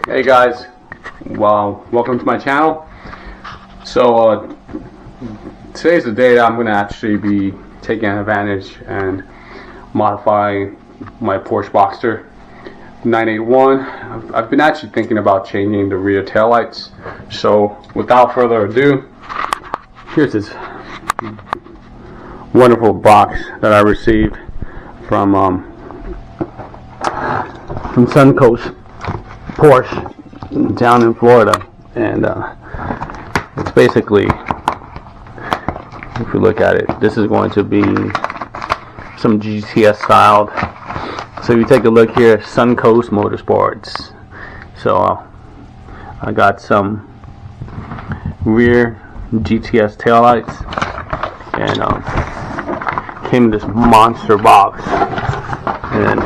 Hey guys, well, welcome to my channel. So today's the day that I'm going to actually be taking advantage and modifying my Porsche Boxster 981. I've been actually thinking about changing the rear taillights. So without further ado, here's this wonderful box that I received from Suncoast Porsche down in Florida, and it's basically, if you look at it, this is going to be some GTS styled. So you take a look here, Suncoast Motorsports. So I got some rear GTS taillights, and came in this monster box, and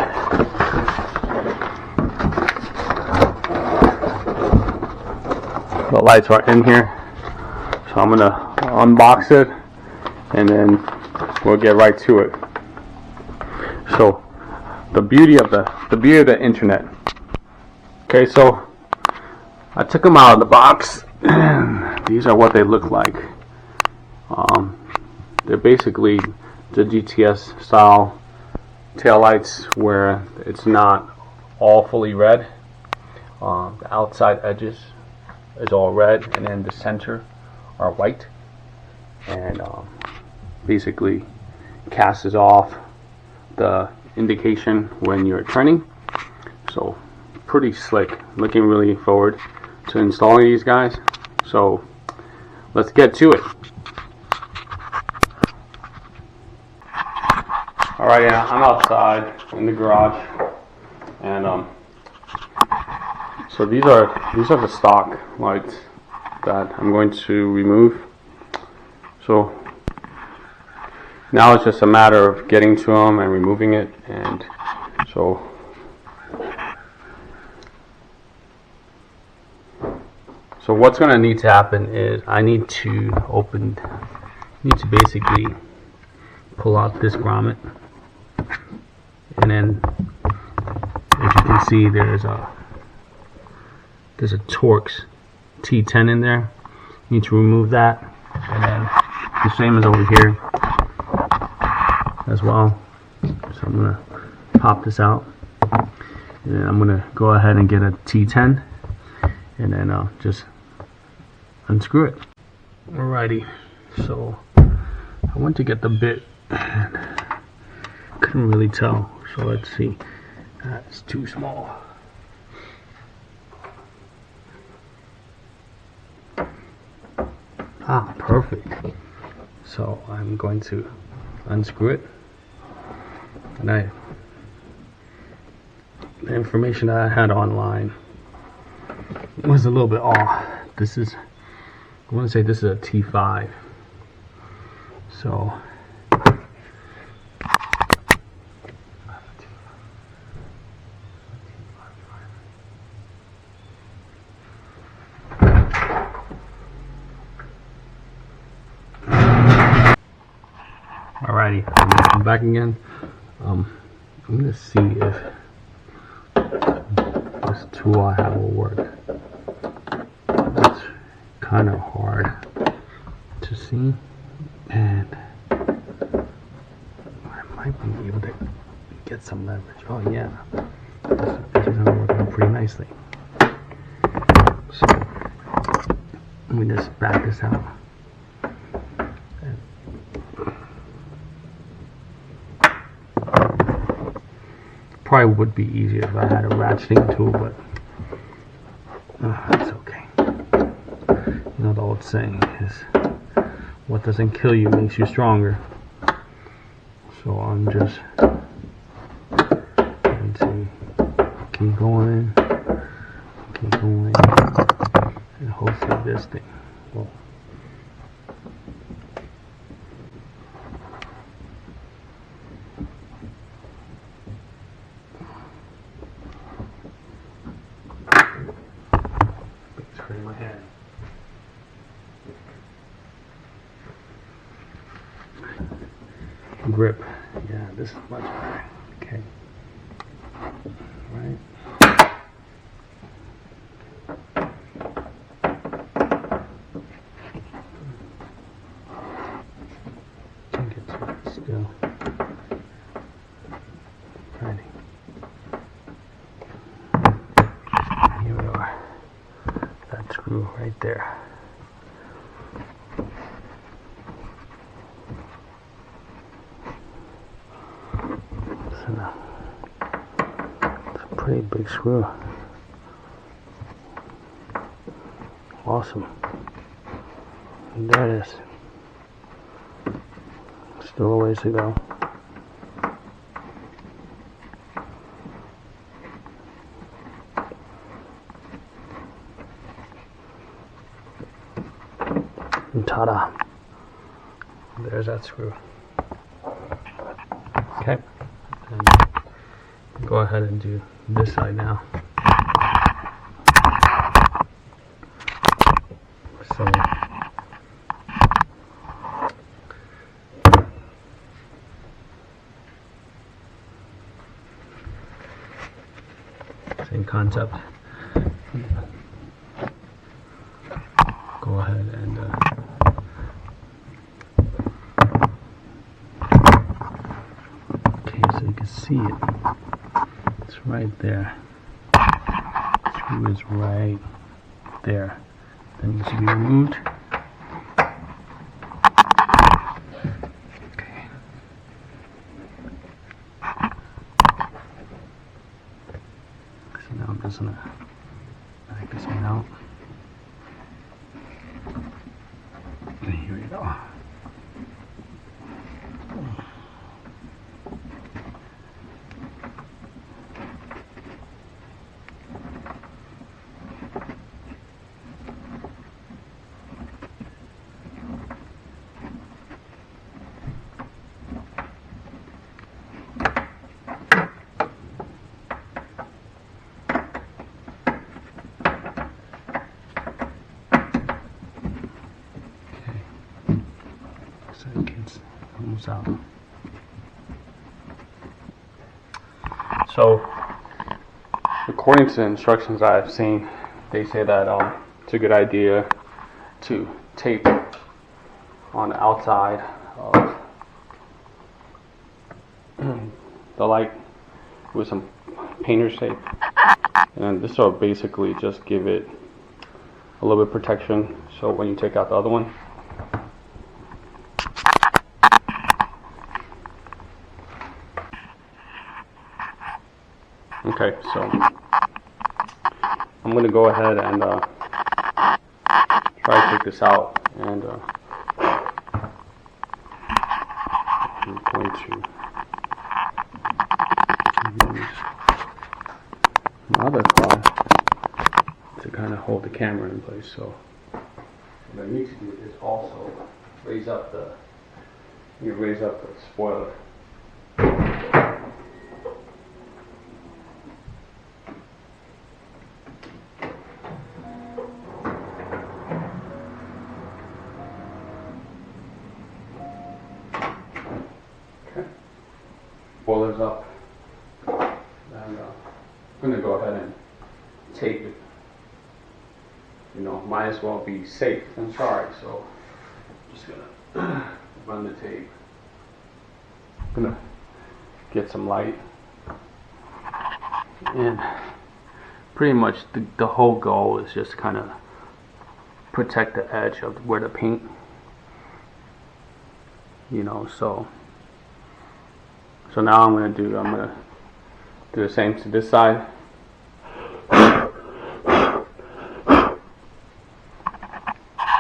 the lights are in here. So I'm gonna unbox it and then we'll get right to it. So the beauty of the internet. Okay, so I took them out of the box and these are what they look like. They're basically the GTS style taillights where it's not all fully red. The outside edges is all red, and then the center are white, and basically casts off the indication when you're turning. So pretty slick. Looking really forward to installing these guys. So let's get to it. Alright, yeah, I'm outside in the garage, and so these are the stock lights that I'm going to remove. So now it's just a matter of getting to them and removing it. And so what's going to need to happen is I need to basically pull out this grommet, and then as you can see there's a Torx T10 in there. You need to remove that, and then the same as over here as well. So I'm gonna pop this out, and then I'm gonna go ahead and get a T10, and then just unscrew it. Alrighty, so I went to get the bit and couldn't really tell, so let's see. That's too small. Ah, perfect. So I'm going to unscrew it, and the information that I had online was a little bit off. I want to say this is a T5. So alrighty, I'm back again. I'm gonna see if this tool I have will work. It's kind of hard to see, and I might be able to get some leverage. Oh yeah, this is working pretty nicely. So let me just back this out. Probably would be easier if I had a ratcheting tool, but that's okay. You know the old saying is, what doesn't kill you makes you stronger. So I'm just going to keep going, and hopefully this thing will. My hand. Grip. Yeah, this is much better. Okay. Right. screw right there. So now, it's a pretty big screw. Awesome. And there it is. Still a ways to go. And ta-da! There's that screw. Okay. And go ahead and do this side now. So same concept. Go ahead and okay, so you can see it. It's right there. The screw is right there. That needs to be removed. Okay. So now I'm just gonna back this one out. And here we go. Almost out. So, according to the instructions I've seen, they say that it's a good idea to tape on the outside of the light with some painter's tape, and this will basically just give it a little bit of protection. So when you take out the other one, okay, so I'm going to go ahead and try to take this out, and I'm going to use my other claw to kind of hold the camera in place. So what I need to do is also raise up the spoiler. Spoilers up, and I'm going to go ahead and tape it. You know, might as well be safe than sorry, so I'm just going to run the tape. I'm going to get some light, and pretty much the whole goal is just kind of protect the edge of where the paint, you know. So now I'm going to do the same to this side.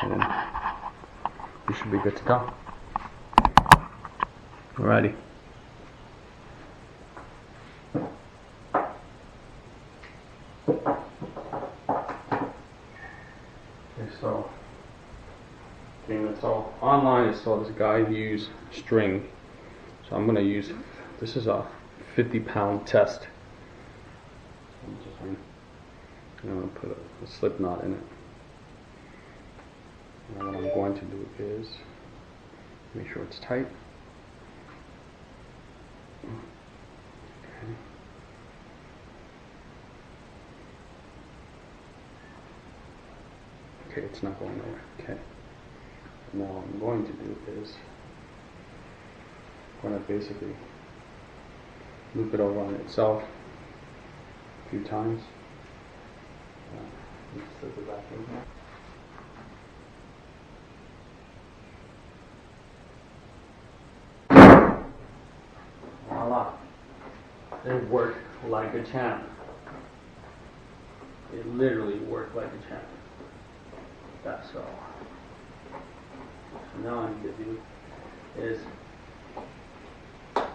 And you should be good to go. Alrighty. Okay, so online I saw this guy use string. So I'm going to use, this is a 50-pound test. I'm going to put a slip knot in it. And what I'm going to do is make sure it's tight. Okay, it's not going nowhere. Okay. Now what I'm going to do is I'm going to basically loop it over on itself a few times. Slip it back in here. It worked like a champ. It literally worked like a champ. That's all. So now all I need to do is, so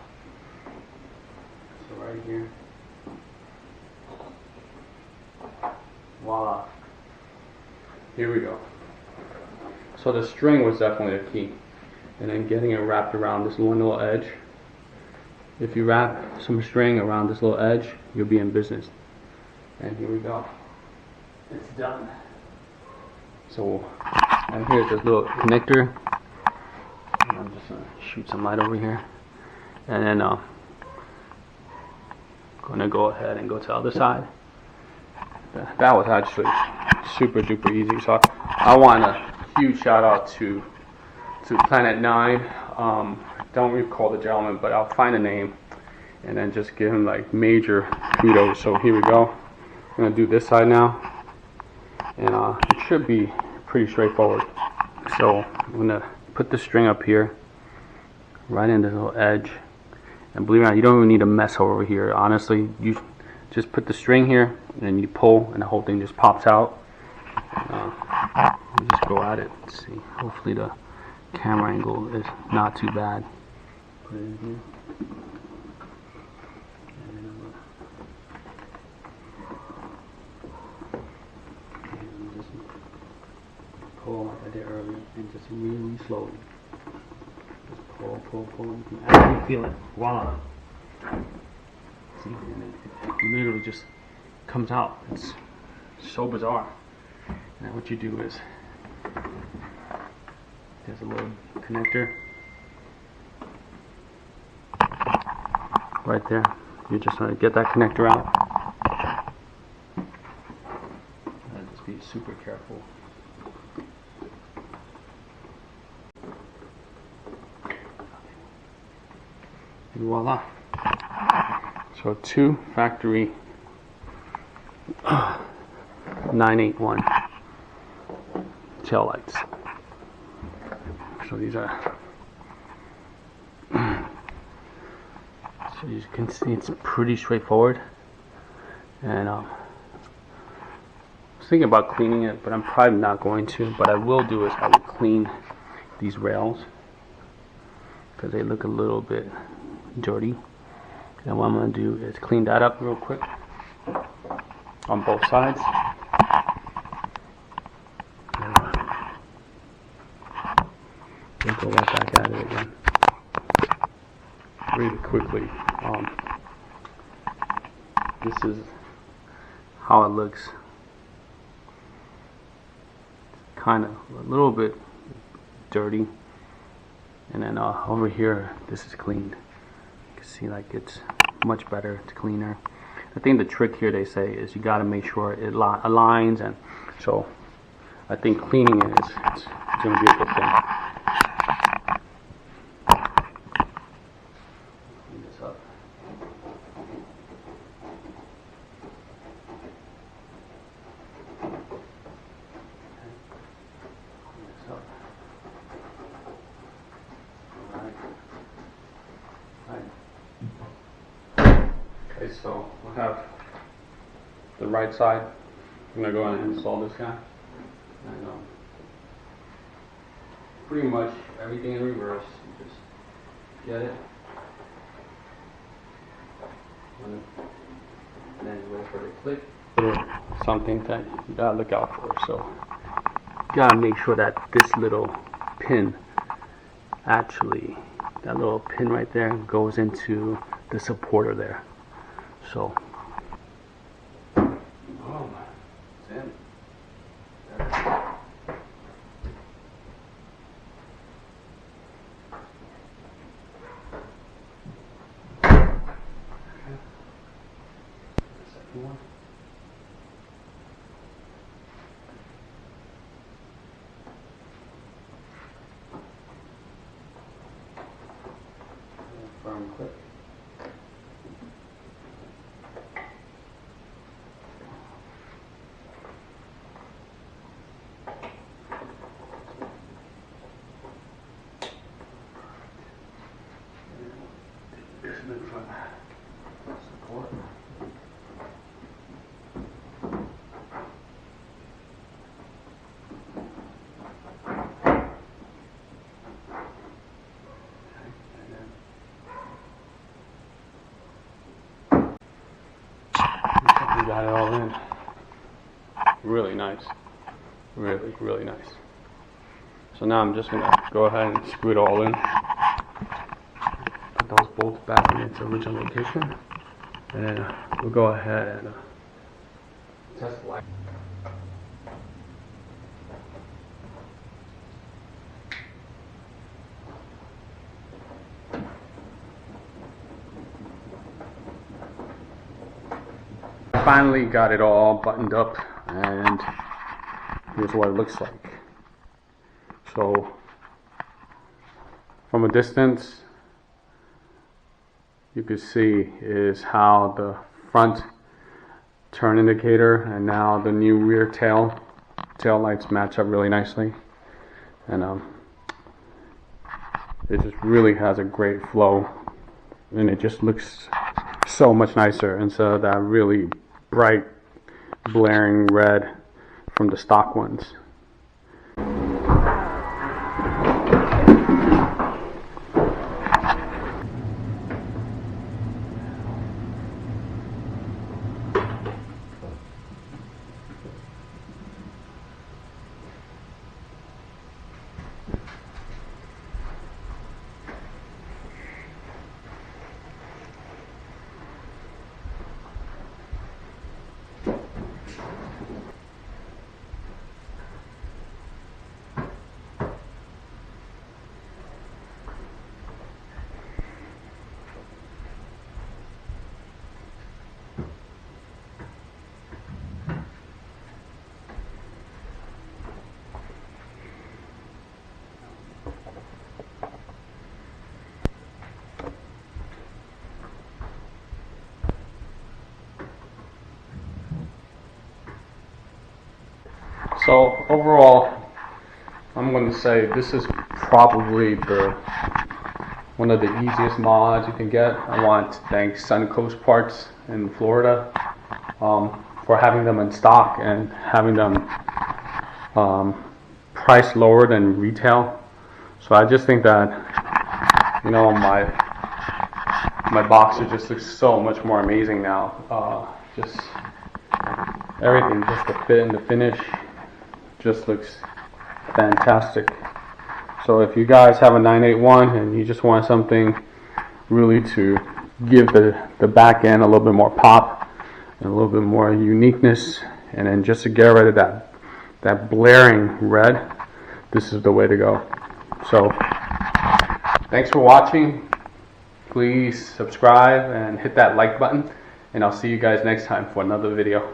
right here, voila. Here we go. So the string was definitely a key. And then getting it wrapped around this one little edge. If you wrap some string around this little edge, you'll be in business. And here we go. It's done. So and here's this little connector. And I'm just gonna shoot some light over here. And then gonna go ahead and go to the other side. That was actually super duper easy. So I want a huge shout out to Planet 9. Don't recall the gentleman, but I'll find a name and then just give him like major kudos. So here we go. I'm gonna do this side now, and it should be pretty straightforward. So I'm gonna put the string up here, right in this little edge, and believe it or not, you don't even need to mess over here. Honestly, you just put the string here, and then you pull, and the whole thing just pops out. You just go at it. Let's see. Hopefully the camera angle is not too bad. Put it in here. And then I'm just pull like I did earlier, and just really slowly. Just pull, pull, pull. You can actually feel it. Voila. See, and it literally just comes out. It's so bizarre. Now what you do is, there's a little connector right there. You just want to get that connector out. And just be super careful. And voila. So 2 factory 981 tail lights. So these are, so you can see it's pretty straightforward. And I was thinking about cleaning it, but I'm probably not going to. But I will do is I will clean these rails because they look a little bit dirty. And what I'm going to do is clean that up real quick on both sides. We'll go right back at it again really quickly. This is how it looks. Kind of a little bit dirty. And then over here, this is cleaned. You can see like it's much better, it's cleaner. I think the trick here, they say, is you got to make sure it aligns, and so I think cleaning it is going to be a good thing. Clean this up. Clean this up. Okay, so we'll have the right side. I'm going to go ahead and install this guy. And pretty much everything in reverse. You just get it. And then you wait for it to click. Something that you got to look out for. So you got to make sure that this little pin, actually, that little pin right there goes into the supporter there. So, it's in. Second one. Firm clip. This is the front got it all in. Really nice. Really, really nice. So now I'm just going to go ahead and screw it all in. Put those bolts back in its original location. And then we'll go ahead and test the light. I finally got it all buttoned up, and here's what it looks like. So from a distance, you can see is how the front turn indicator and now the new rear tail lights match up really nicely, and it just really has a great flow, and it just looks so much nicer instead of that really bright blaring red from the stock ones. So overall, I'm going to say this is probably one of the easiest mods you can get. I want to thank Suncoast Parts in Florida for having them in stock and having them priced lower than retail. So I just think that, you know, my Boxster just looks so much more amazing now. Just everything, just the fit and the finish just looks fantastic. So if you guys have a 981 and you just want something really to give the back end a little bit more pop and a little bit more uniqueness, and then just to get rid of that blaring red, this is the way to go. So thanks for watching. Please subscribe and hit that like button, and I'll see you guys next time for another video.